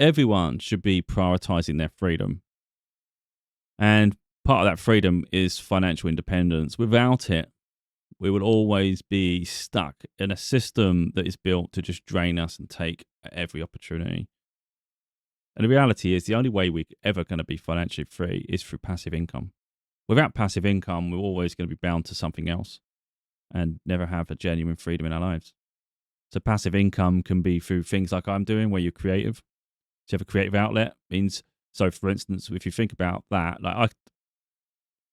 everyone should be prioritizing their freedom. And part of that freedom is financial independence. Without it, we will always be stuck in a system that is built to just drain us and take every opportunity. And the reality is the only way we're ever going to be financially free is through passive income. Without passive income, we're always going to be bound to something else and never have a genuine freedom in our lives. So passive income can be through things like I'm doing, where you're creative. So you have a creative outlet. Means, so for instance, if you think about that, like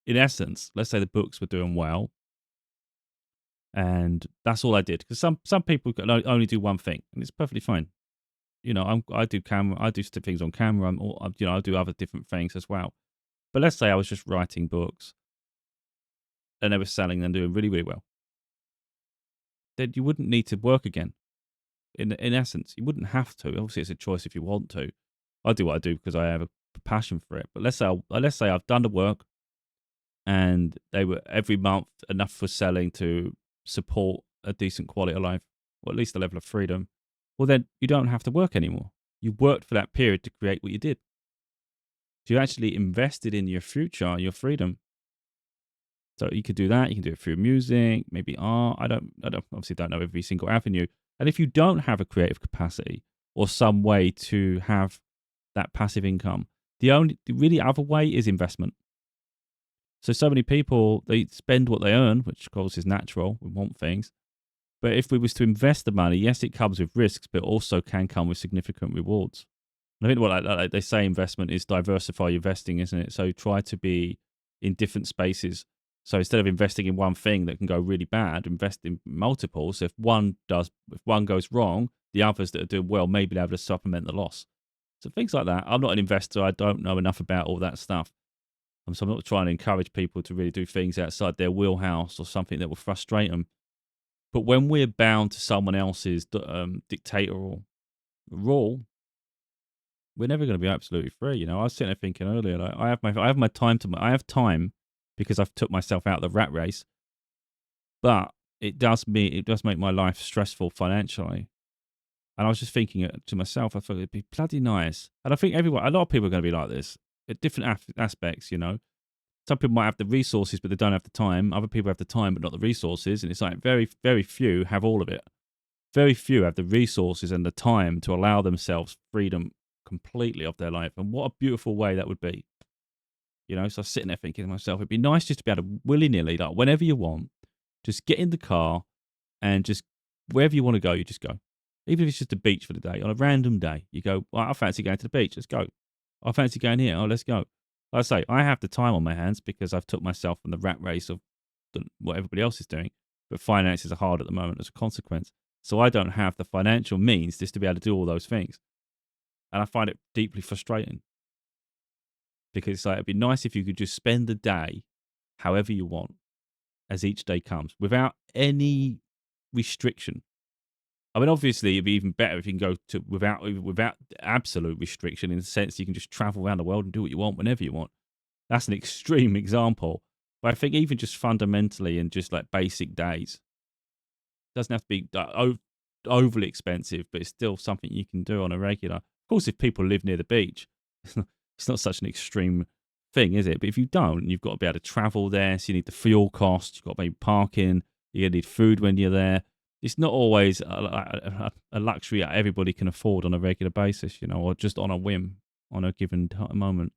in essence, let's say the books were doing well, and that's all I did. Because some people can only do one thing, and it's perfectly fine. I do camera, I do things on camera. I do other different things as well. But let's say I was just writing books, and they were selling and doing really, really well. Then you wouldn't need to work again. In essence, you wouldn't have to. Obviously, it's a choice if you want to. I do what I do because I have a passion for it. But let's say I've done the work, and they were every month enough for selling to support a decent quality of life, or at least a level of freedom. Well, then you don't have to work anymore. You worked for that period to create what you did. So you actually invested in your future, your freedom. So you could do that. You can do it through music, maybe art. I don't obviously don't know every single avenue. And if you don't have a creative capacity or some way to have that passive income, the really other way is investment. So many people, they spend what they earn, which of course is natural. We want things. But if we was to invest the money, yes, it comes with risks, but also can come with significant rewards. And I think what they say investment is diversify your investing, isn't it? So try to be in different spaces. So instead of investing in one thing that can go really bad, invest in multiples. So if one goes wrong, the others that are doing well may be able to supplement the loss. So things like that. I'm not an investor. I don't know enough about all that stuff. So I'm not trying to encourage people to really do things outside their wheelhouse or something that will frustrate them. But when we're bound to someone else's dictatorial rule, we're never going to be absolutely free. I was sitting there thinking earlier, like I have time because I've took myself out of the rat race. But it does make my life stressful financially. And I was just thinking to myself, I thought it'd be bloody nice. And I think a lot of people are going to be like this at different aspects. Some people might have the resources, but they don't have the time. Other people have the time, but not the resources. And it's like very, very few have all of it. Very few have the resources and the time to allow themselves freedom completely of their life. And what a beautiful way that would be. So I was sitting there thinking to myself, it'd be nice just to be able to willy-nilly, like whenever you want, just get in the car and just wherever you want to go, you just go. Even if it's just a beach for the day, on a random day, you go, well, I fancy going to the beach, let's go. I fancy going here, let's go. Like I say, I have the time on my hands because I've took myself from the rat race of what everybody else is doing. But finances are hard at the moment as a consequence. So I don't have the financial means just to be able to do all those things. And I find it deeply frustrating. Because it's like, it'd be nice if you could just spend the day however you want as each day comes without any restriction. I mean, obviously, it'd be even better if you can go to without absolute restriction, in the sense you can just travel around the world and do what you want whenever you want. That's an extreme example. But I think even just fundamentally and just like basic days, doesn't have to be overly expensive, but it's still something you can do on a regular. Of course, if people live near the beach, it's not such an extreme thing, is it? But if you don't, you've got to be able to travel there. So you need the fuel cost. You've got to pay parking. You're going to need food when you're there. It's not always a luxury that everybody can afford on a regular basis, or just on a whim on a given moment.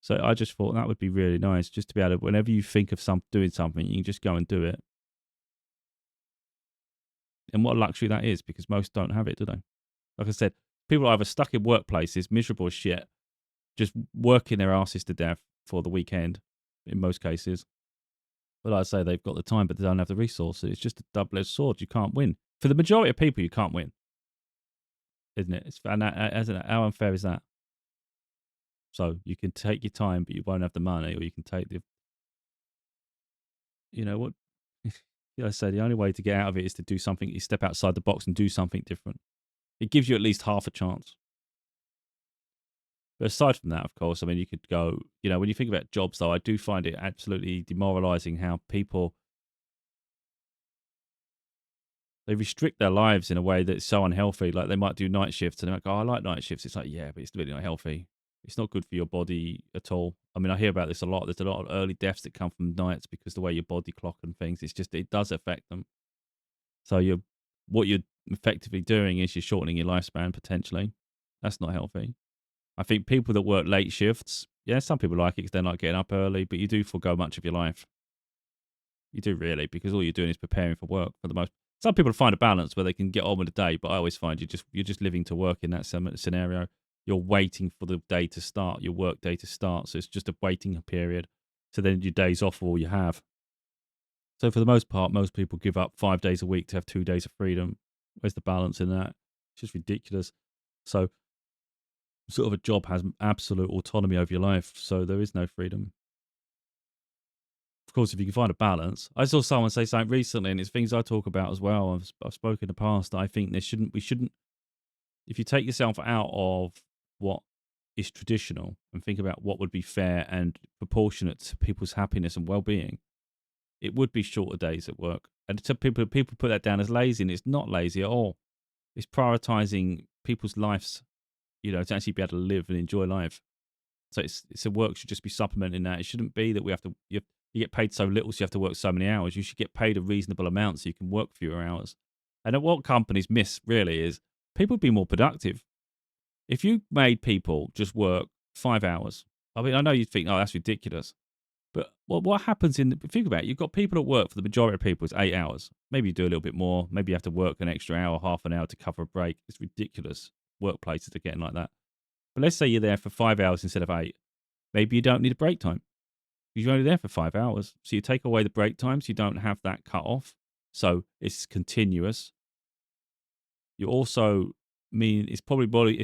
So I just thought that would be really nice, just to be able to, whenever you think of doing something, you can just go and do it. And what a luxury that is, because most don't have it, do they? Like I said, people are either stuck in workplaces, miserable as shit, just working their asses to death for the weekend, in most cases. But like I say, they've got the time, but they don't have the resources. It's just a double-edged sword. You can't win. For the majority of people, you can't win. Isn't it? How unfair is that? So you can take your time, but you won't have the money, or you can take the... what? I say the only way to get out of it is to do something, is step outside the box and do something different. It gives you at least half a chance. But aside from that, of course, I mean, you could go, when you think about jobs, though, I do find it absolutely demoralizing how people They restrict their lives in a way that's so unhealthy. Like they might do night shifts and they're like, oh, I like night shifts. It's like, yeah, but it's really not healthy. It's not good for your body at all. I mean, I hear about this a lot. There's a lot of early deaths that come from nights because the way your body clock and things, it does affect them. So what you're effectively doing is you're shortening your lifespan potentially. That's not healthy. I think people that work late shifts, yeah, some people like it because they like getting up early, but you do forego much of your life. You do really, because all you're doing is preparing for work for the most. Some people find a balance where they can get on with the day, but I always find you're just living to work in that scenario. You're waiting for the day to start, your work day to start. So it's just a waiting period. So then your day's off all you have. So for the most part, most people give up 5 days a week to have 2 days of freedom. Where's the balance in that? It's just ridiculous. So sort of a job has absolute autonomy over your life. So there is no freedom. Of course, if you can find a balance. I saw someone say something recently, and it's things I talk about as well. I've spoken in the past. I think we shouldn't, if you take yourself out of what is traditional and think about what would be fair and proportionate to people's happiness and well-being, it would be shorter days at work. And to people put that down as lazy, and it's not lazy at all. It's prioritizing people's lives, to actually be able to live and enjoy life. So it's a work should just be supplementing that. It shouldn't be that you get paid so little, so you have to work so many hours. You should get paid a reasonable amount so you can work fewer hours. And what companies miss really is people would be more productive. If you made people just work 5 hours, I mean, I know you'd think, oh, that's ridiculous. But what happens think about it, you've got people at work, for the majority of people, it's 8 hours. Maybe you do a little bit more. Maybe you have to work an extra hour, half an hour to cover a break. It's ridiculous. Workplaces are getting like that. But let's say you're there for 5 hours instead of 8. Maybe you don't need a break time. You're only there for 5 hours. So you take away the break times. You don't have that cut off. So it's continuous. You also it's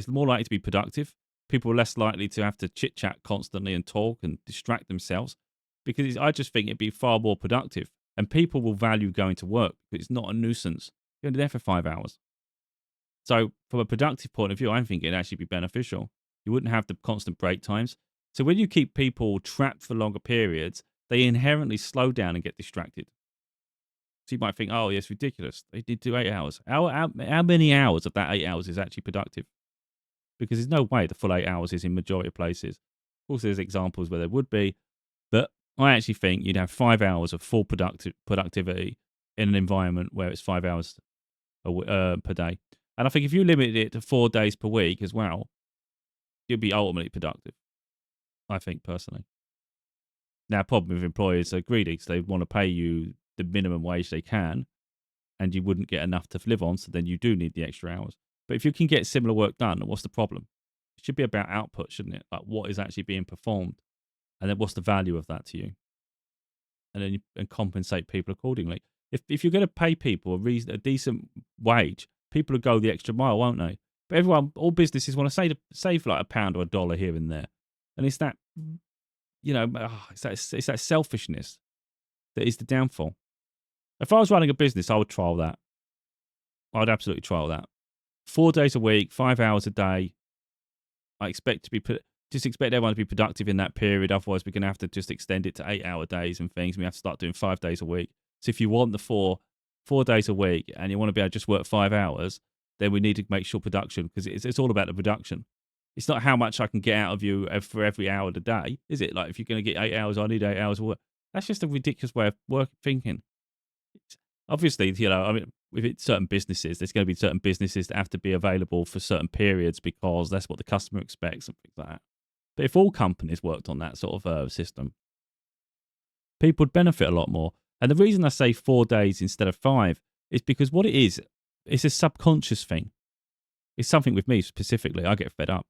more likely to be productive. People are less likely to have to chit chat constantly and talk and distract themselves, because I just think it'd be far more productive, and people will value going to work because it's not a nuisance. You're only there for 5 hours. So from a productive point of view, I think it'd actually be beneficial. You wouldn't have the constant break times. So when you keep people trapped for longer periods, they inherently slow down and get distracted. So you might think, oh, yeah, it's ridiculous. They did do 8 hours. How many hours of that 8 hours is actually productive? Because there's no way the full 8 hours is in majority of places. Of course, there's examples where there would be, but I actually think you'd have 5 hours of full productivity in an environment where it's 5 hours per day. And I think if you limited it to 4 days per week as well, you'd be ultimately productive, I think, personally. Now, problem with employers are greedy, so they want to pay you the minimum wage they can, and you wouldn't get enough to live on, so then you do need the extra hours. But if you can get similar work done, what's the problem? It should be about output, shouldn't it? Like what is actually being performed, and then what's the value of that to you? And then and compensate people accordingly. If you're going to pay people a decent wage, people will go the extra mile, won't they? But all businesses want to save like £1 or $1 here and there, and it's that it's that selfishness that is the downfall. If I was running a business, I would trial that. I'd absolutely trial that. 4 days a week, 5 hours a day. I expect everyone to be productive in that period. Otherwise, we're going to have to just extend it to 8-hour days and things. We have to start doing 5 days a week. So if you want the four days a week and you want to be able to just work 5 hours, then we need to make sure production, because it's all about the production. It's not how much I can get out of you for every hour of the day, is it? Like if you're going to get 8 hours, I need 8 hours of work. That's just a ridiculous way of thinking. Obviously, if it's certain businesses, there's going to be certain businesses that have to be available for certain periods because that's what the customer expects and things like that. But if all companies worked on that sort of system, people would benefit a lot more. And the reason I say 4 days instead of 5 is because what it is, it's a subconscious thing. It's something with me specifically. I get fed up.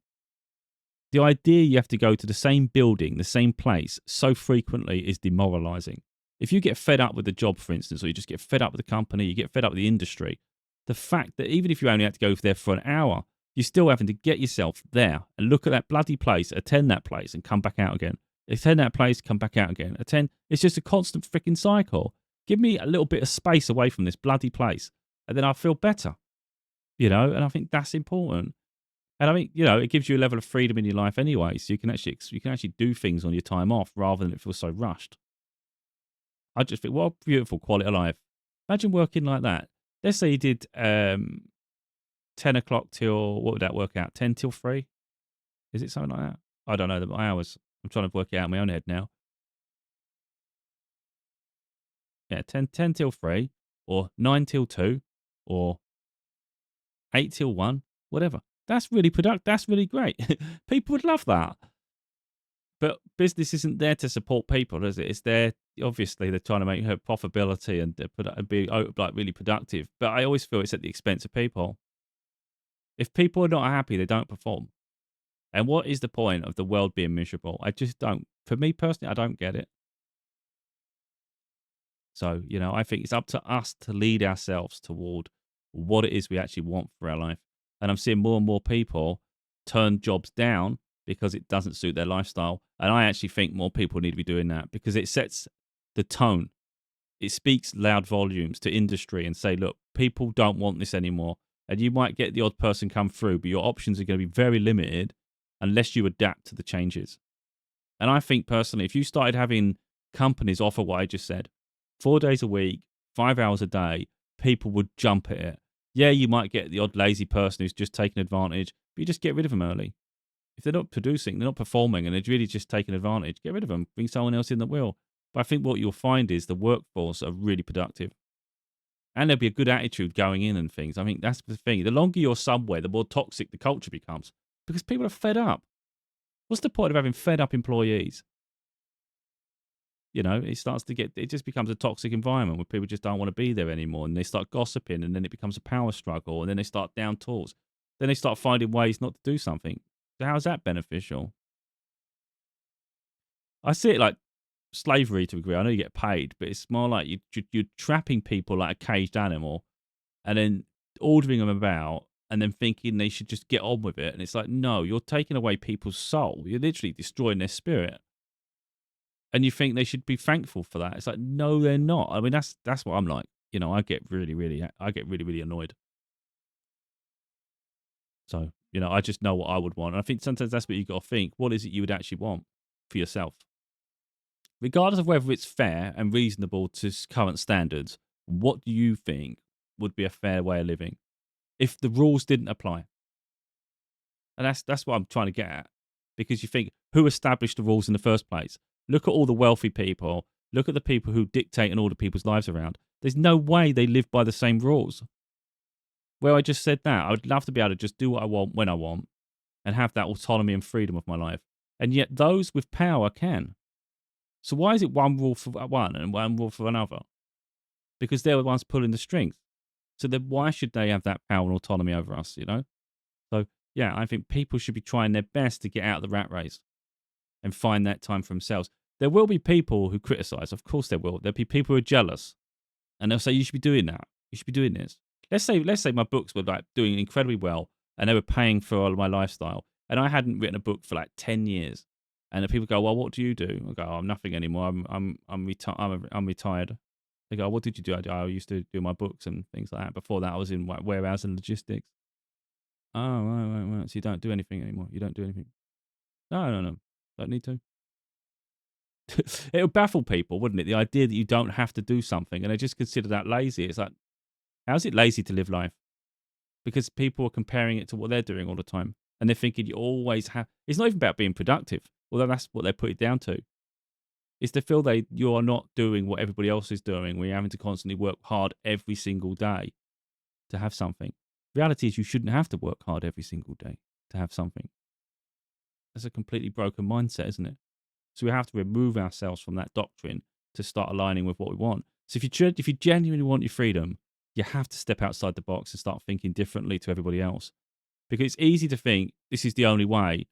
The idea you have to go to the same building, the same place so frequently is demoralizing. If you get fed up with the job, for instance, or you just get fed up with the company, you get fed up with the industry, the fact that even if you only had to go there for an hour, you're still having to get yourself there and look at that bloody place, attend that place and come back out again. Attend that place, come back out again. It's just a constant freaking cycle. Give me a little bit of space away from this bloody place and then I'll feel better, and I think that's important. And I mean, it gives you a level of freedom in your life anyway, so you can actually do things on your time off rather than it feels so rushed. I just think, what a beautiful quality of life. Imagine working like that. let's say you did 10 o'clock till, what would that work out? 10 till 3? Is it something like that? I don't know the hours. I'm trying to work it out in my own head now. Yeah, 10 till 3, or 9 till 2, or 8 till 1, whatever. That's really productive. That's really great. People would love that. But business isn't there to support people, is it? It's there, obviously, they're trying to make her profitability and be like really productive. But I always feel it's at the expense of people. If people are not happy, they don't perform. And what is the point of the world being miserable? I just don't. For me personally, I don't get it. So, I think it's up to us to lead ourselves toward what it is we actually want for our life. And I'm seeing more and more people turn jobs down because it doesn't suit their lifestyle. And I actually think more people need to be doing that because it sets the tone. It speaks loud volumes to industry and say, look, people don't want this anymore. And you might get the odd person come through, but your options are going to be very limited unless you adapt to the changes. And I think personally, if you started having companies offer what I just said, 4 days a week, 5 hours a day, people would jump at it. Yeah, you might get the odd lazy person who's just taking advantage, but you just get rid of them early. If they're not producing, they're not performing, and they're really just taking advantage, get rid of them. Bring someone else in that will. But I think what you'll find is the workforce are really productive. And there'll be a good attitude going in and things. I think that's the thing. The longer you're somewhere, the more toxic the culture becomes because people are fed up. What's the point of having fed up employees? It just becomes a toxic environment where people just don't want to be there anymore and they start gossiping and then it becomes a power struggle and then they start down tools. Then they start finding ways not to do something. So how's that beneficial? I see it like slavery to a degree. I know you get paid, but it's more like you're trapping people like a caged animal and then ordering them about and then thinking they should just get on with it. And it's like, no, you're taking away people's soul. You're literally destroying their spirit. And you think they should be thankful for that. It's like, no, they're not. I mean, that's what I'm like. I get really annoyed. So, I just know what I would want. And I think sometimes that's what you got to think. What is it you would actually want for yourself? Regardless of whether it's fair and reasonable to current standards, what do you think would be a fair way of living if the rules didn't apply? And that's what I'm trying to get at. Because you think, who established the rules in the first place? Look at all the wealthy people. Look at the people who dictate and order people's lives around. There's no way they live by the same rules. Where I just said that, I would love to be able to just do what I want when I want and have that autonomy and freedom of my life. And yet those with power can. So why is it one rule for one and one rule for another? Because they're the ones pulling the strings. So then why should they have that power and autonomy over us, So, yeah, I think people should be trying their best to get out of the rat race and find that time for themselves. There will be people who criticize. Of course there will. There'll be people who are jealous. And they'll say, you should be doing that. You should be doing this. Let's say my books were like doing incredibly well and they were paying for all of my lifestyle. And I hadn't written a book for like 10 years. And the people go, well, what do you do? I go, oh, I'm nothing anymore. I'm retired. They go, what did you do? I used to do my books and things like that. Before that, I was in warehouse and logistics. Oh, right. So you don't do anything anymore. You don't do anything. No. Don't need to. It would baffle people, wouldn't it? The idea that you don't have to do something and they just consider that lazy. It's like, how's it lazy to live life? Because people are comparing it to what they're doing all the time. And they're thinking you always have. It's not even about being productive, although that's what they put it down to. It's to feel you are not doing what everybody else is doing. We're having to constantly work hard every single day to have something. Reality is you shouldn't have to work hard every single day to have something. That's a completely broken mindset, isn't it? So we have to remove ourselves from that doctrine to start aligning with what we want. So if you genuinely want your freedom, you have to step outside the box and start thinking differently to everybody else. Because it's easy to think this is the only way.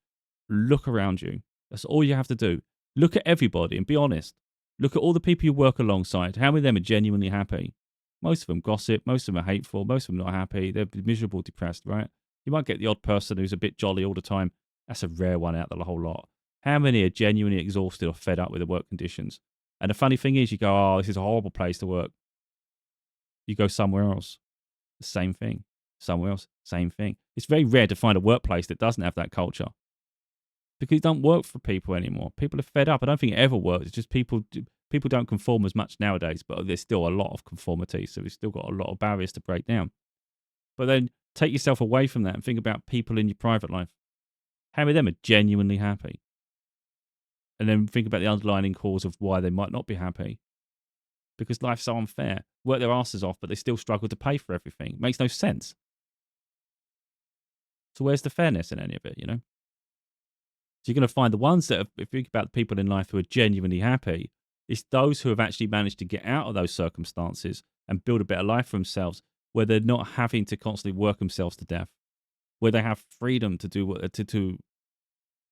Look around you. That's all you have to do. Look at everybody and be honest. Look at all the people you work alongside. How many of them are genuinely happy? Most of them gossip. Most of them are hateful. Most of them not happy. They're miserable, depressed, right? You might get the odd person who's a bit jolly all the time. That's a rare one out of the whole lot. How many are genuinely exhausted or fed up with the work conditions? And the funny thing is, you go, oh, this is a horrible place to work. You go somewhere else, the same thing. Somewhere else, same thing. It's very rare to find a workplace that doesn't have that culture because it don't work for people anymore. People are fed up. I don't think it ever works. It's just people People don't conform as much nowadays, but there's still a lot of conformity. So we've still got a lot of barriers to break down. But then take yourself away from that and think about people in your private life. How many of them are genuinely happy? And then think about the underlying cause of why they might not be happy. Because life's so unfair. Work their asses off, but they still struggle to pay for everything. It makes no sense. So where's the fairness in any of it, you know? So you're going to find the ones that, if you think about the people in life who are genuinely happy, it's those who have actually managed to get out of those circumstances and build a better life for themselves, where they're not having to constantly work themselves to death, where they have freedom to do what to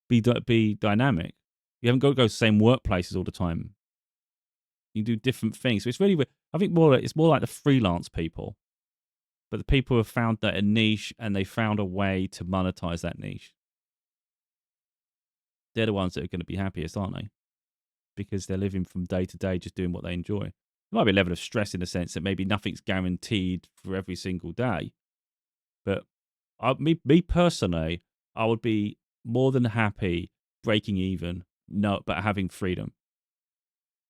be dynamic. You haven't got to go to the same workplaces all the time. You do different things. So it's really, I think it's more like the freelance people, but the people who have found that a niche and they found a way to monetize that niche. They're the ones that are going to be happiest, aren't they? Because they're living from day to day, just doing what they enjoy. There might be a level of stress in the sense that maybe nothing's guaranteed for every single day. But me personally, I would be more than happy breaking even, but having freedom.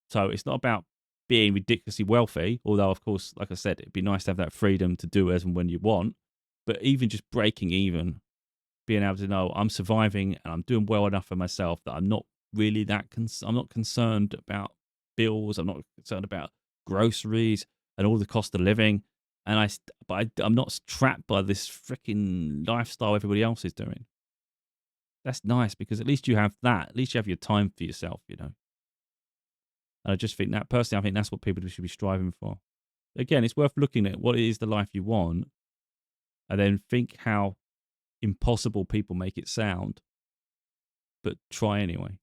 So it's not about being ridiculously wealthy, although, of course, like I said, it'd be nice to have that freedom to do as and when you want. But even just breaking even, being able to know I'm surviving and I'm doing well enough for myself that I'm not really I'm not concerned about bills. I'm not concerned about groceries and all the cost of living. And I'm not trapped by this freaking lifestyle everybody else is doing. That's nice because at least you have that. At least you have your time for yourself, you know. And I just think that personally, I think that's what people should be striving for. Again, it's worth looking at what is the life you want and then think how impossible people make it sound, but try anyway.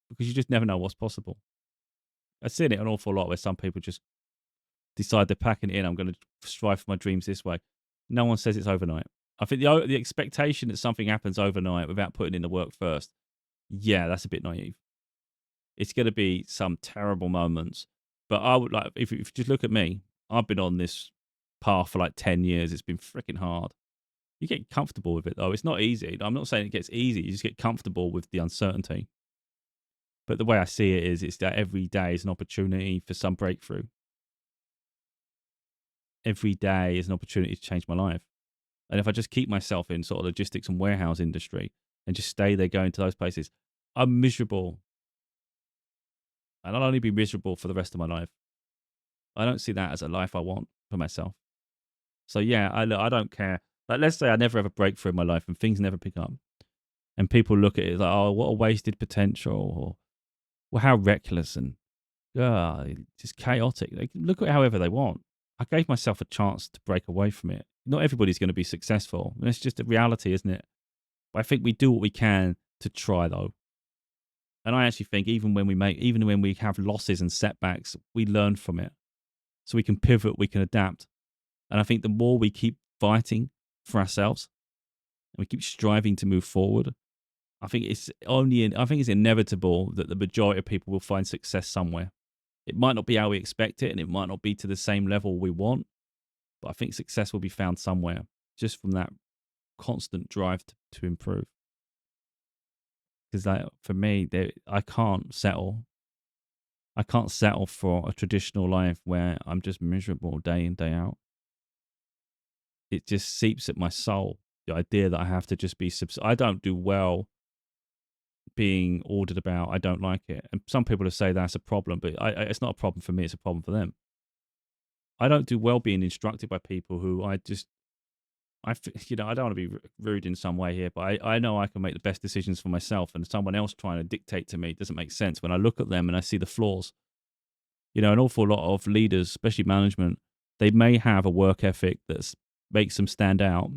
Because you just never know what's possible. I've seen it an awful lot where some people just decide they're packing it in. I'm going to strive for my dreams this way. No one says it's overnight. I think the expectation that something happens overnight without putting in the work first, yeah, that's a bit naive. It's going to be some terrible moments. But I would like, if you just look at me, I've been on this path for like 10 years. It's been freaking hard. You get comfortable with it, though. It's not easy. I'm not saying it gets easy. You just get comfortable with the uncertainty. But the way I see it is, it's that every day is an opportunity for some breakthrough. Every day is an opportunity to change my life. And if I just keep myself in sort of logistics and warehouse industry and just stay there going to those places, I'm miserable. And I'll only be miserable for the rest of my life. I don't see that as a life I want for myself. So yeah, I don't care. Like, let's say I never have a breakthrough in my life and things never pick up. And people look at it like, oh, what a wasted potential. Or, well, how reckless and just chaotic. They can look at it however they want. I gave myself a chance to break away from it. Not everybody's going to be successful. And it's just a reality, isn't it? But I think we do what we can to try, though. And I actually think even when we have losses and setbacks, we learn from it. So we can pivot, we can adapt. And I think the more we keep fighting for ourselves and we keep striving to move forward, I think it's inevitable that the majority of people will find success somewhere. It might not be how we expect it, and it might not be to the same level we want, but I think success will be found somewhere just from that constant drive to improve. Because for me, I can't settle. I can't settle for a traditional life where I'm just miserable day in, day out. It just seeps at my soul, the idea that I have to just be... I don't do well being ordered about. I don't like it. And some people will say that's a problem, but it's not a problem for me. It's a problem for them. I don't do well being instructed by people who I don't want to be rude in some way here, but I know I can make the best decisions for myself, and someone else trying to dictate to me doesn't make sense. When I look at them and I see the flaws, an awful lot of leaders, especially management, they may have a work ethic that makes them stand out.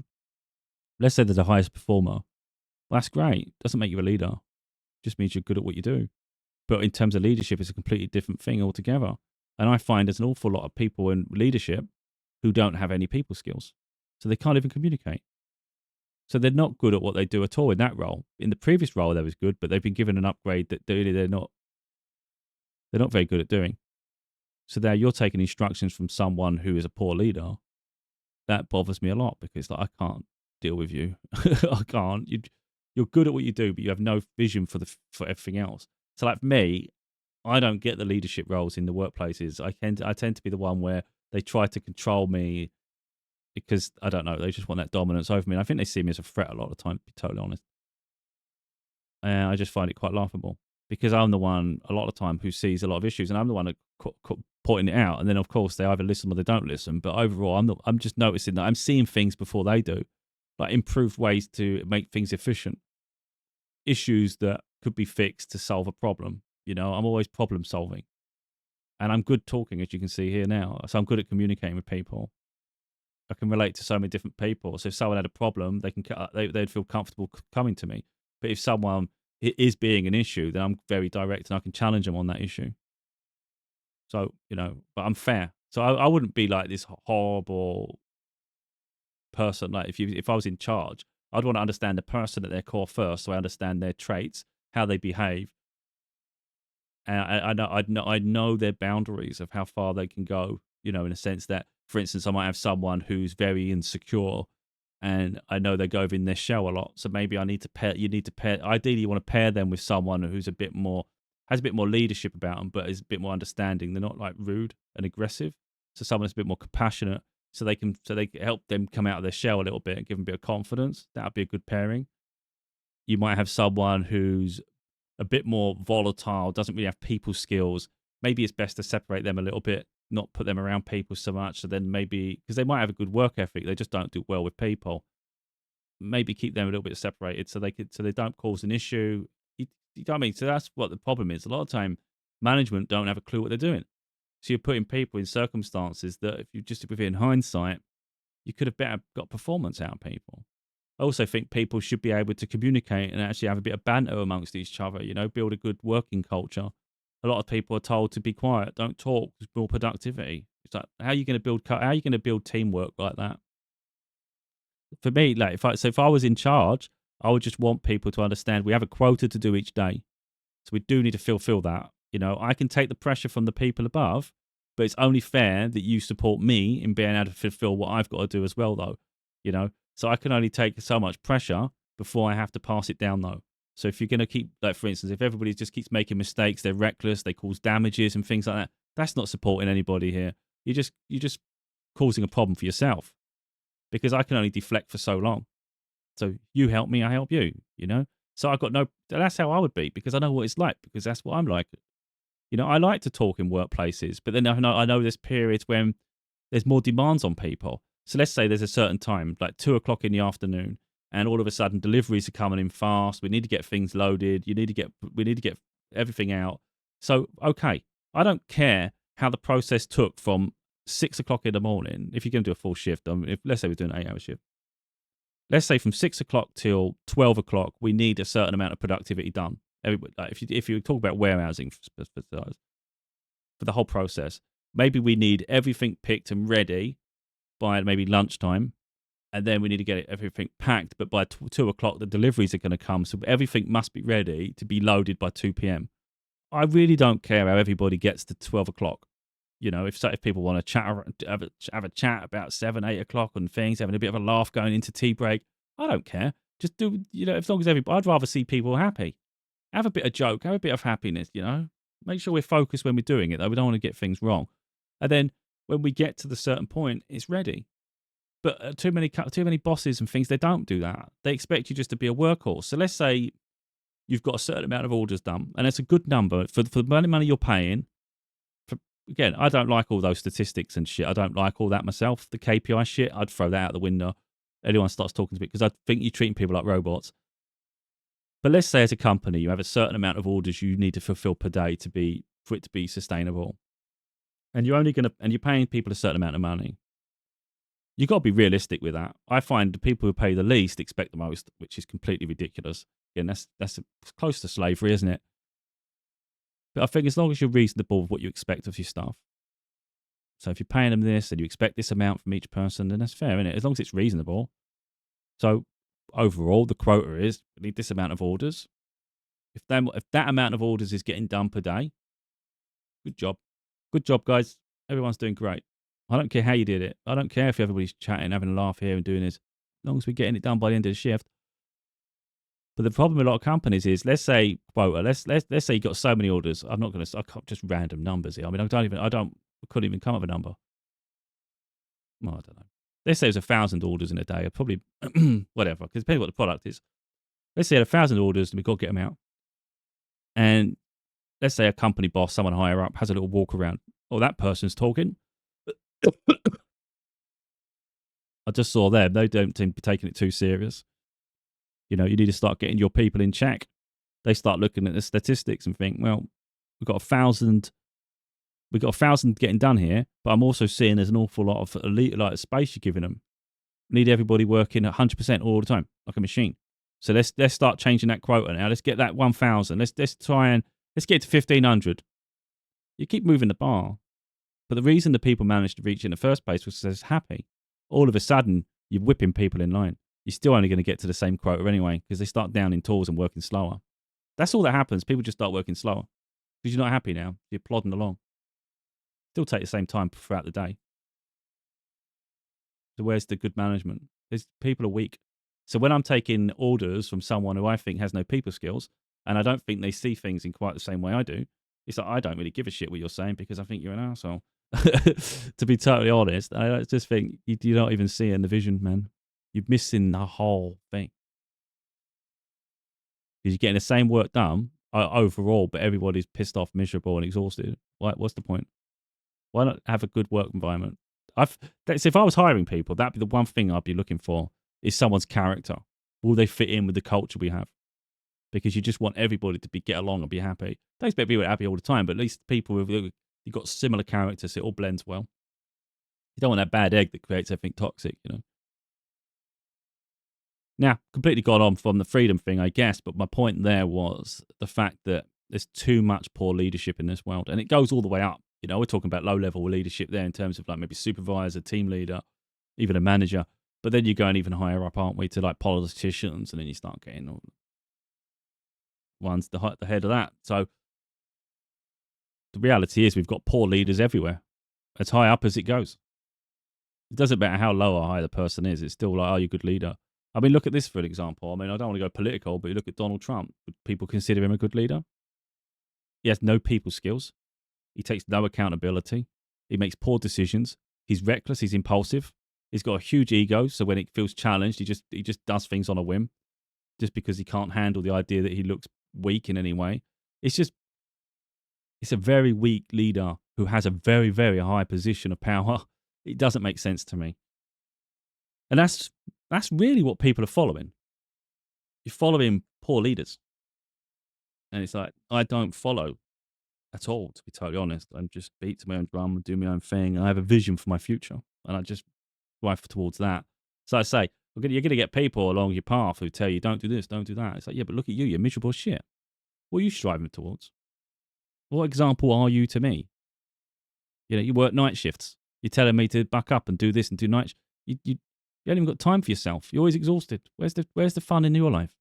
Let's say they're the highest performer. Well, that's great. Doesn't make you a leader. Just means you're good at what you do. But in terms of leadership, it's a completely different thing altogether. And I find there's an awful lot of people in leadership who don't have any people skills. So they can't even communicate. So they're not good at what they do at all in that role. In the previous role, they was good, but they've been given an upgrade that they're not very good at doing. So there you're taking instructions from someone who is a poor leader. That bothers me a lot because I can't deal with you. I can't. You're good at what you do, but you have no vision for everything else. So like me, I don't get the leadership roles in the workplaces. I tend to be the one where they try to control me because I don't know, they just want that dominance over me. And I think they see me as a threat a lot of the time, to be totally honest. And I just find it quite laughable because I'm the one a lot of the time who sees a lot of issues, and I'm the one that pointing it out. And then of course they either listen or they don't listen. But overall, I'm just noticing that I'm seeing things before they do, like improved ways to make things efficient, issues that could be fixed to solve a problem. I'm always problem solving, and I'm good talking, as you can see here now. So I'm good at communicating with people. I can relate to so many different people. So if someone had a problem, they'd feel comfortable coming to me. But if someone is being an issue, then I'm very direct and I can challenge them on that issue. So but I'm fair. So I wouldn't be like this horrible person. Like if I was in charge, I'd want to understand the person at their core first, so I understand their traits, how they behave, and I know their boundaries of how far they can go. In a sense that, for instance, I might have someone who's very insecure, and I know they go in their shell a lot. So maybe I need to pair. You need to pair. Ideally, you want to pair them with someone who's has a bit more leadership about them, but is a bit more understanding. They're not like rude and aggressive. So someone that's a bit more compassionate, so they can help them come out of their shell a little bit and give them a bit of confidence. That would be a good pairing. You might have someone who's a bit more volatile, doesn't really have people skills. Maybe it's best to separate them a little bit, not put them around people so much. So then maybe, because they might have a good work ethic, they just don't do well with people. Maybe keep them a little bit separated so they don't cause an issue. You know what I mean? So that's what the problem is. A lot of time, management don't have a clue what they're doing. So you're putting people in circumstances that, if you just within hindsight, you could have better got performance out of people. I also think people should be able to communicate and actually have a bit of banter amongst each other, build a good working culture. A lot of people are told to be quiet, don't talk, build productivity. It's like, how are you going to build teamwork like that? For me, like if I was in charge, I would just want people to understand we have a quota to do each day. So we do need to fulfill that. I can take the pressure from the people above, but it's only fair that you support me in being able to fulfill what I've got to do as well, though. So I can only take so much pressure before I have to pass it down, though. So if you're going to keep, like, for instance, if everybody just keeps making mistakes, they're reckless, they cause damages and things like that, that's not supporting anybody here. You're just causing a problem for yourself, because I can only deflect for so long. So you help me, I help you. So I got that's how I would be, because I know what it's like, because that's what I'm like. I like to talk in workplaces, but then I know there's periods when there's more demands on people. So let's say there's a certain time, like 2 o'clock in the afternoon, and all of a sudden deliveries are coming in fast. We need to get things loaded. We need to get everything out. So, okay, I don't care how the process took from 6 o'clock in the morning. If you're going to do a full shift, let's say we're doing an 8-hour shift, let's say from 6 o'clock till 12 o'clock, we need a certain amount of productivity done. If you talk about warehousing for the whole process, maybe we need everything picked and ready by maybe lunchtime, and then we need to get everything packed. But by 2 o'clock, the deliveries are going to come, so everything must be ready to be loaded by 2 p.m. I really don't care how everybody gets to 12 o'clock. If people want to have a chat about 7-8 o'clock on things, having a bit of a laugh going into tea break, I don't care. Just do, as long as everybody. I'd rather see people happy. Have a bit of joke, have a bit of happiness. Make sure we're focused when we're doing it, though. We don't want to get things wrong. And then when we get to the certain point, it's ready. But too many bosses and things, they don't do that. They expect you just to be a workhorse. So let's say you've got a certain amount of orders done, and it's a good number for the money you're paying. Again, I don't like all those statistics and shit. I don't like all that myself. The KPI shit, I'd throw that out the window. Anyone starts talking to me, because I think you're treating people like robots. But let's say as a company, you have a certain amount of orders you need to fulfill per day for it to be sustainable, and you're paying people a certain amount of money. You've got to be realistic with that. I find the people who pay the least expect the most, which is completely ridiculous. Again, that's close to slavery, isn't it? But I think as long as you're reasonable with what you expect of your staff. So if you're paying them this and you expect this amount from each person, then that's fair, isn't it? As long as it's reasonable. So overall, the quota is we need this amount of orders. If that amount of orders is getting done per day, good job. Good job, guys. Everyone's doing great. I don't care how you did it. I don't care if everybody's chatting, having a laugh here and doing this. As long as we're getting it done by the end of the shift. But the problem with a lot of companies is, let's say quota, let's say you got so many orders. I'm not going to, I can't just random numbers here. I mean, I couldn't even come up with a number. Well, I don't know. Let's say there's 1,000 orders in a day. Probably whatever, because depending what the product is. Let's say 1,000 orders and we've got to get them out. And let's say a company boss, someone higher up, has a little walk around. Oh, that person's talking. I just saw them. They don't seem to be taking it too serious. You know, you need to start getting your people in check. They start looking at the statistics and think, well, we've got 1,000 getting done here, but I'm also seeing there's an awful lot of elite, like space you're giving them. Need everybody working 100% all the time, like a machine. So let's start changing that quota now. Let's get that 1,000. Let's get to 1,500. You keep moving the bar, but the reason the people managed to reach it in the first place was because they're happy. All of a sudden, you're whipping people in line. You're still only going to get to the same quota anyway, because they start downing tools and working slower. That's all that happens. People just start working slower because you're not happy now. You're plodding along. Still take the same time throughout the day. So where's the good management? People are weak. So when I'm taking orders from someone who I think has no people skills, and I don't think they see things in quite the same way I do, it's like, I don't really give a shit what you're saying because I think you're an asshole. To be totally honest, I just think you're not even seeing the vision, man. You're missing the whole thing. Because you're getting the same work done overall, but everybody's pissed off, miserable, and exhausted. What's the point? Why not have a good work environment? If I was hiring people, that'd be the one thing I'd be looking for, is someone's character. Will they fit in with the culture we have? Because you just want everybody to get along and be happy. Don't expect people to be happy all the time, but at least people you've got similar characters, so it all blends well. You don't want that bad egg that creates everything toxic, you know. Now, completely got on from the freedom thing, I guess, but my point there was the fact that there's too much poor leadership in this world, and it goes all the way up. You know, we're talking about low-level leadership there in terms of like maybe supervisor, team leader, even a manager. But then you're going even higher up, aren't we, to like politicians, and then you start getting all one's the head of that. So the reality is we've got poor leaders everywhere, as high up as it goes. It doesn't matter how low or high the person is. It's still like, are you a good leader? I mean, look at this for an example. I mean, I don't want to go political, but you look at Donald Trump. Would people consider him a good leader? He has no people skills. He takes no accountability. He makes poor decisions. He's reckless. He's impulsive. He's got a huge ego. So when it feels challenged, he just does things on a whim, just because he can't handle the idea that he looks weak in any way. It's a very weak leader who has a very, very high position of power. It doesn't make sense to me. And that's really what people are following. You're following poor leaders. And it's like, I don't follow at all, to be totally honest. I'm just beat to my own drum and do my own thing. And I have a vision for my future. And I just drive towards that. So I say, you're going to get people along your path who tell you, don't do this, don't do that. It's like, yeah, but look at you, you're miserable shit. What are you striving towards? What example are you to me? You know, you work night shifts. You're telling me to buck up and do this and do night. You haven't even got time for yourself. You're always exhausted. Where's the fun in your life?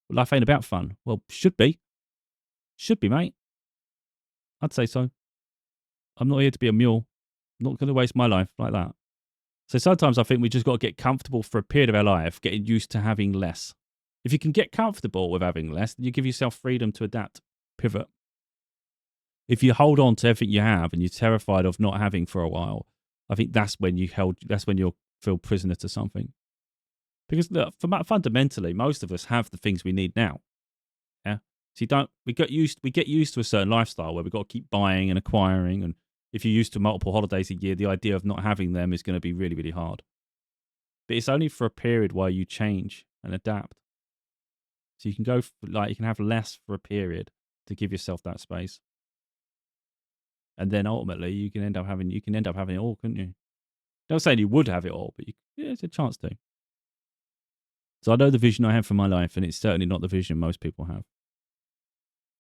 Well, life ain't about fun. Well, should be. Should be, mate. I'd say so. I'm not here to be a mule. I'm not going to waste my life like that. So sometimes I think we just got to get comfortable for a period of our life, getting used to having less. If you can get comfortable with having less, then you give yourself freedom to adapt, pivot. If you hold on to everything you have and you're terrified of not having for a while, I think that's when you'll feel prisoner to something. Because look, fundamentally, most of us have the things we need now. Yeah. So we get used to a certain lifestyle where we've got to keep buying and acquiring, and if you're used to multiple holidays a year, the idea of not having them is going to be really, really hard. But it's only for a period while you change and adapt. So you can you can have less for a period to give yourself that space. And then ultimately you can end up having it all, couldn't you? Don't say you would have it all, but it's a chance to. So I know the vision I have for my life, and it's certainly not the vision most people have.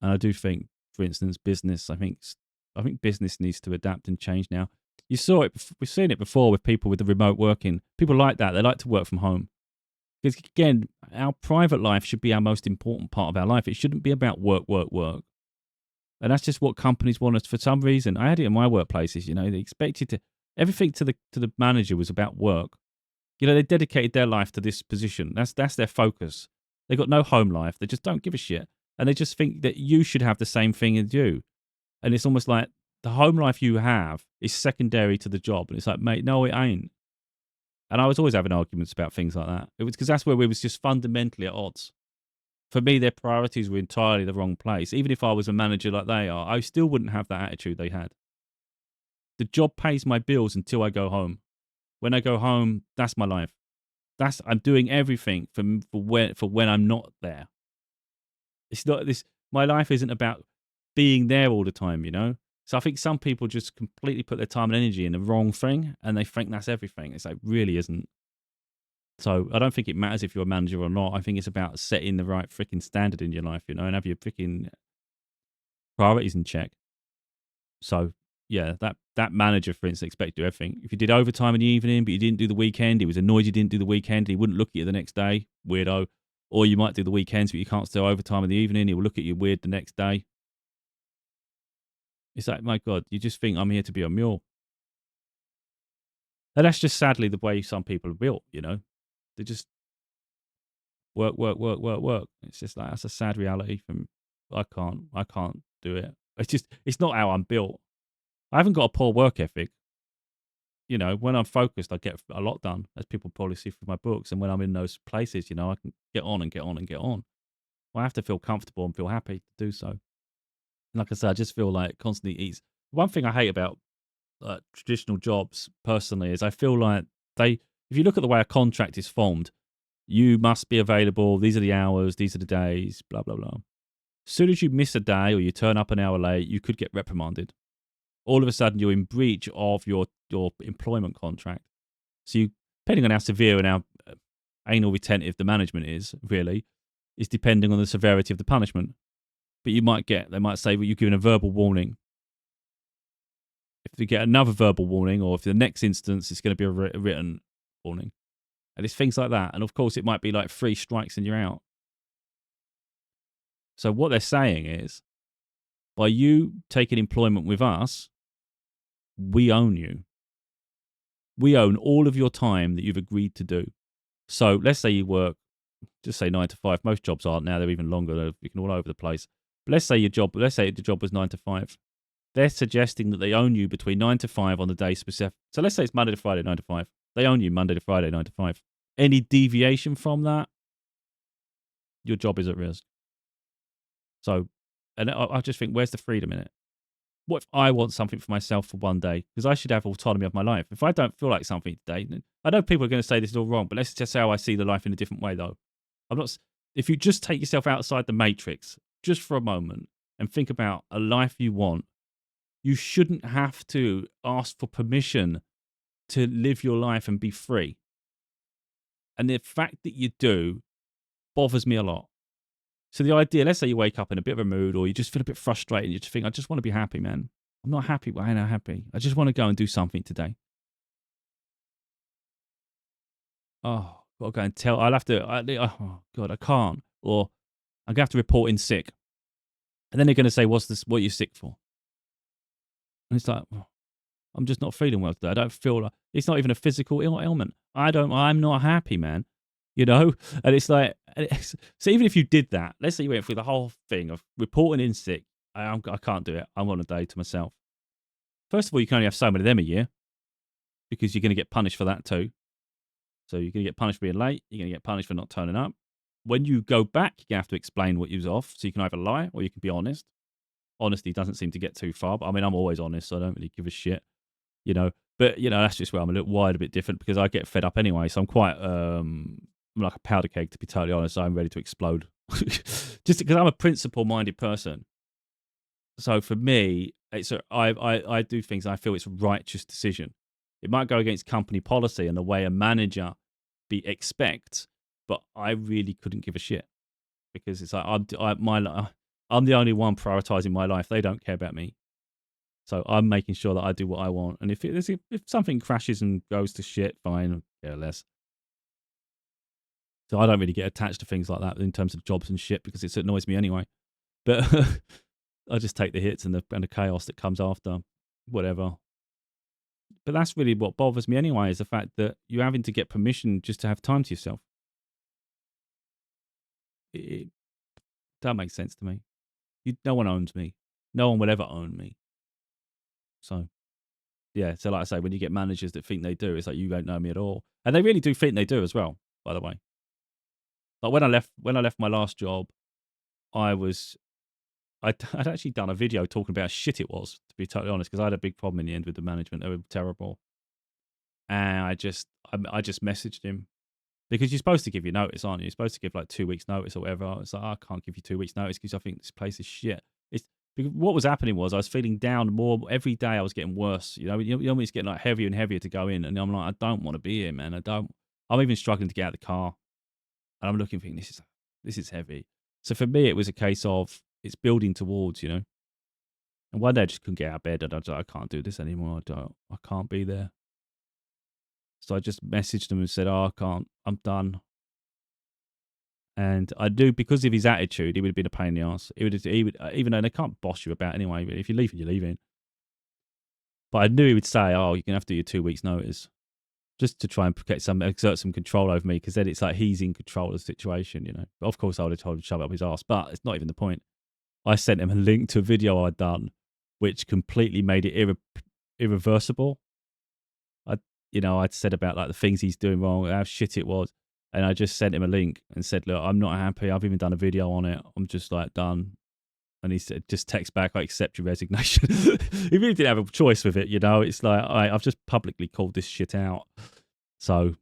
And I do think, for instance, business, I think business needs to adapt and change now. We've seen it before with people with the remote working. People like that. They like to work from home. Because again, our private life should be our most important part of our life. It shouldn't be about work, work, work. And that's just what companies want us for some reason. I had it in my workplaces, they expected everything to the manager was about work. They dedicated their life to this position. That's their focus. They got no home life. They just don't give a shit. And they just think that you should have the same thing as you. And it's almost like the home life you have is secondary to the job. And it's like, mate, no, it ain't. And I was always having arguments about things like that. It was because that's where we was just fundamentally at odds. For me, their priorities were entirely the wrong place. Even if I was a manager like they are, I still wouldn't have that attitude they had. The job pays my bills until I go home. When I go home, that's my life. I'm doing everything for when I'm not there. It's not this. My life isn't about being there all the time, you know. So I think some people just completely put their time and energy in the wrong thing, and they think that's everything. It's like really isn't. So I don't think it matters if you're a manager or not. I think it's about setting the right freaking standard in your life, you know, and have your freaking priorities in check. So yeah, that manager, for instance, expect to do everything. If you did overtime in the evening, but you didn't do the weekend, he was annoyed you didn't do the weekend. He wouldn't look at you the next day, weirdo. Or you might do the weekends, but you can't do overtime in the evening. He will look at you weird the next day. It's like, my God, you just think I'm here to be a mule. And that's just sadly the way some people are built, you know. They just work, work, work, work, work. It's just like, that's a sad reality from, I can't do it. It's not how I'm built. I haven't got a poor work ethic. You know, when I'm focused, I get a lot done, as people probably see from my books. And when I'm in those places, you know, I can get on and get on and get on. Well, I have to feel comfortable and feel happy to do so. And like I said, I just feel like constantly eats. One thing I hate about traditional jobs personally is I feel like if you look at the way a contract is formed, you must be available. These are the hours. These are the days. Blah blah blah. As soon as you miss a day or you turn up an hour late, you could get reprimanded. All of a sudden, you're in breach of your employment contract. So depending on how severe and how anal retentive the management is, really, is depending on the severity of the punishment. But they might say, well, you're given a verbal warning. If you get another verbal warning, or if the next instance it's going to be a written warning. And it's things like that. And of course, it might be like 3 strikes and you're out. So what they're saying is, by you taking employment with us, we own you. We own all of your time that you've agreed to do. So let's say you work, just say 9 to 5. Most jobs aren't now; they're even longer. They're all over the place. But let's say the job was 9 to 5. They're suggesting that they own you between 9 to 5 on the day specific. So let's say it's Monday to Friday, 9 to 5. They own you Monday to Friday, 9 to 5. Any deviation from that, your job is at risk. So, and I just think, where's the freedom in it? What if I want something for myself for one day? Because I should have autonomy of my life. If I don't feel like something today, I know people are going to say this is all wrong, but let's just say how I see the life in a different way, though. If you just take yourself outside the matrix just for a moment and think about a life you want, you shouldn't have to ask for permission to live your life and be free. And the fact that you do bothers me a lot. So the idea, let's say you wake up in a bit of a mood, or you just feel a bit frustrated and you just think, I just want to be happy, man. I'm not happy, but I'm not happy. I just want to go and do something today. Oh, I've got to go and tell. Oh, God, I can't. Or I'm going to have to report in sick. And then they're going to say, what are you sick for? And it's like, oh, I'm just not feeling well today. I don't feel like, it's not even a physical ailment. I'm not happy, man. You know? And it's like, so even if you did that, let's say you went through the whole thing of reporting in sick, I can't do it. I want a day to myself. First of all, you can only have so many of them a year, because you're going to get punished for that too. So you're going to get punished for being late. You're going to get punished for not turning up. When you go back, you have to explain what you was off. So you can either lie or you can be honest. Honesty doesn't seem to get too far. But I mean, I'm always honest, so I don't really give a shit, you know. But, you know, that's just where I'm a little wired, a bit different, because I get fed up anyway. So I'm quite, I'm like a powder keg, to be totally honest. So I'm ready to explode. Just because I'm a principle-minded person. So for me, I do things and I feel it's a righteous decision. It might go against company policy and the way a manager expects, but I really couldn't give a shit, because it's like I'm the only one prioritizing my life. They don't care about me. So I'm making sure that I do what I want. And if something crashes and goes to shit, fine, care less. So I don't really get attached to things like that in terms of jobs and shit, because it annoys me anyway. But I just take the hits and the chaos that comes after, whatever. But that's really what bothers me anyway, is the fact that you're having to get permission just to have time to yourself. It that makes sense to me. No one owns me. No one will ever own me. So yeah. So like I say, when you get managers that think they do, it's like you don't know me at all, and they really do think they do as well. By the way, like when I left my last job, I was I'd actually done a video talking about how shit it was, to be totally honest, because I had a big problem in the end with the management. They were terrible, and I just messaged him. Because you're supposed to give your notice, aren't you? You're supposed to give like 2 weeks notice or whatever. It's like, I can't give you 2 weeks notice because I think this place is shit. It's because what was happening was I was feeling down more every day. I was getting worse. When it's getting like heavier and heavier to go in, and I'm like, I don't want to be here, man. I don't. I'm even struggling to get out of the car, and I'm looking, thinking this is heavy. So for me, it was a case of it's building towards, And one day I just couldn't get out of bed, and I was like, I can't do this anymore. I can't be there. So I just messaged him and said, oh, I can't. I'm done. And I knew because of his attitude, he would have been a pain in the ass. He would, even though they can't boss you about anyway. But if you're leaving, you're leaving. But I knew he would say, "Oh, you're gonna have to do your 2 weeks notice," just to try and exert some control over me. Because then it's like he's in control of the situation. But of course, I would have told him to shove up his ass. But it's not even the point. I sent him a link to a video I'd done, which completely made it irreversible. I'd said about like the things he's doing wrong, how shit it was. And I just sent him a link and said, look, I'm not happy. I've even done a video on it. I'm just like done. And he said, just text back, I accept your resignation. He really didn't have a choice with it. It's like, I've just publicly called this shit out. So,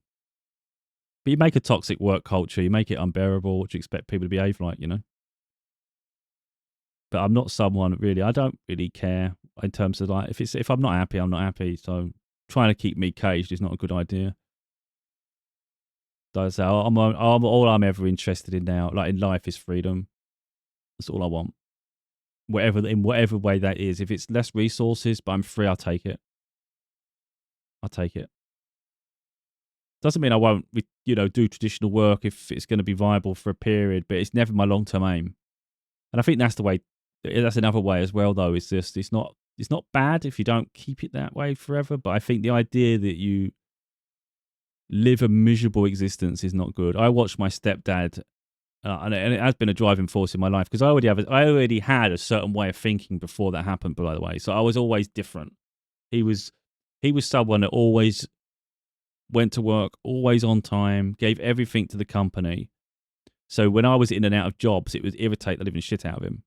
but you make a toxic work culture, you make it unbearable. What do you expect people to behave like, But I'm not someone really, I don't really care in terms of like, if I'm not happy, I'm not happy. So trying to keep me caged is not a good idea. So all I'm ever interested in now, like in life, is freedom. That's all I want. In whatever way that is. If it's less resources, but I'm free, I'll take it. I'll take it. Doesn't mean I won't, do traditional work if it's going to be viable for a period, but it's never my long-term aim. And I think that's the way. That's another way as well, though. Is just it's not bad if you don't keep it that way forever. But I think the idea that you live a miserable existence is not good. I watched my stepdad, and it has been a driving force in my life because I already had a certain way of thinking before that happened. By the way, so I was always different. He was someone that always went to work, always on time, gave everything to the company. So when I was in and out of jobs, it would irritate the living shit out of him.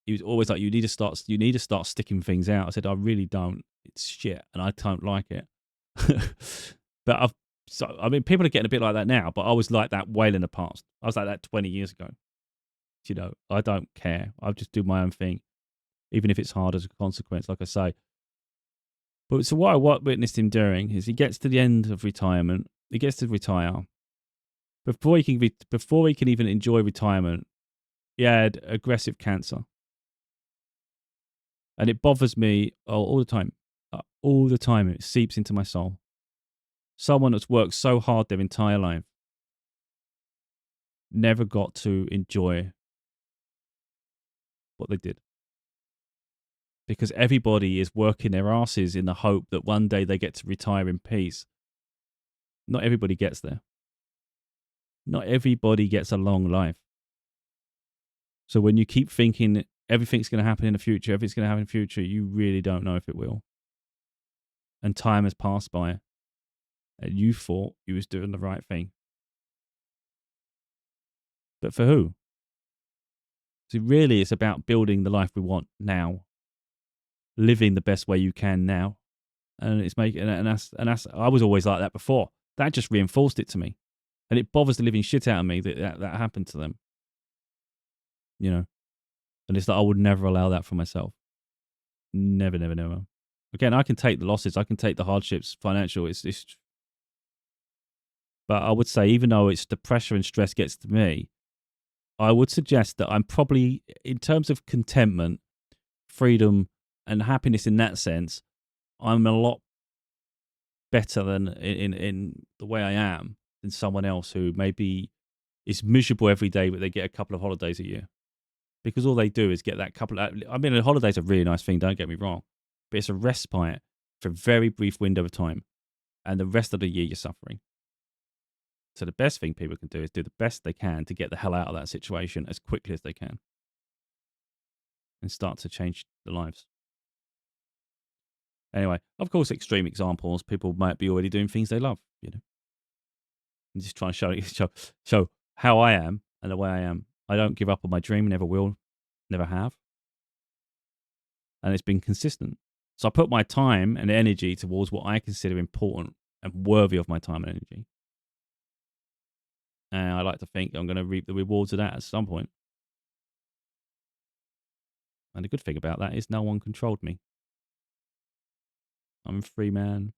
He was always like, "You need to start sticking things out." I said, "I really don't. It's shit, and I don't like it." But people are getting a bit like that now, but I was like that well in the past. I was like that 20 years ago. I don't care. I'll just do my own thing, even if it's hard as a consequence, like I say. But so what I witnessed him doing is he gets to the end of retirement. He gets to retire. Before he can even enjoy retirement, he had aggressive cancer. And it bothers me all the time. All the time. It seeps into my soul. Someone that's worked so hard their entire life never got to enjoy what they did. Because everybody is working their asses in the hope that one day they get to retire in peace. Not everybody gets there. Not everybody gets a long life. So when you keep thinking everything's going to happen in the future, you really don't know if it will. And time has passed by, and you thought you was doing the right thing. But for who? So really, it's about building the life we want now, living the best way you can now, and it's making. And that's. I was always like that before. That just reinforced it to me, and it bothers the living shit out of me that happened to them. And it's like I would never allow that for myself. Never, never, never. Again, I can take the losses, I can take the hardships, financial. But I would say, even though it's the pressure and stress gets to me, I would suggest that I'm probably, in terms of contentment, freedom, and happiness in that sense, I'm a lot better than in the way I am than someone else who maybe is miserable every day, but they get a couple of holidays a year. Because all they do is get that couple of, a holiday's a really nice thing, don't get me wrong, but it's a respite for a very brief window of time, and the rest of the year you're suffering. So the best thing people can do is do the best they can to get the hell out of that situation as quickly as they can and start to change their lives. Anyway, of course, extreme examples, people might be already doing things they love, you know. And just try and show how I am and the way I am. I don't give up on my dream, never will, never have. And it's been consistent. So I put my time and energy towards what I consider important and worthy of my time and energy. And I like to think I'm going to reap the rewards of that at some point. And the good thing about that is no one controlled me. I'm a free man.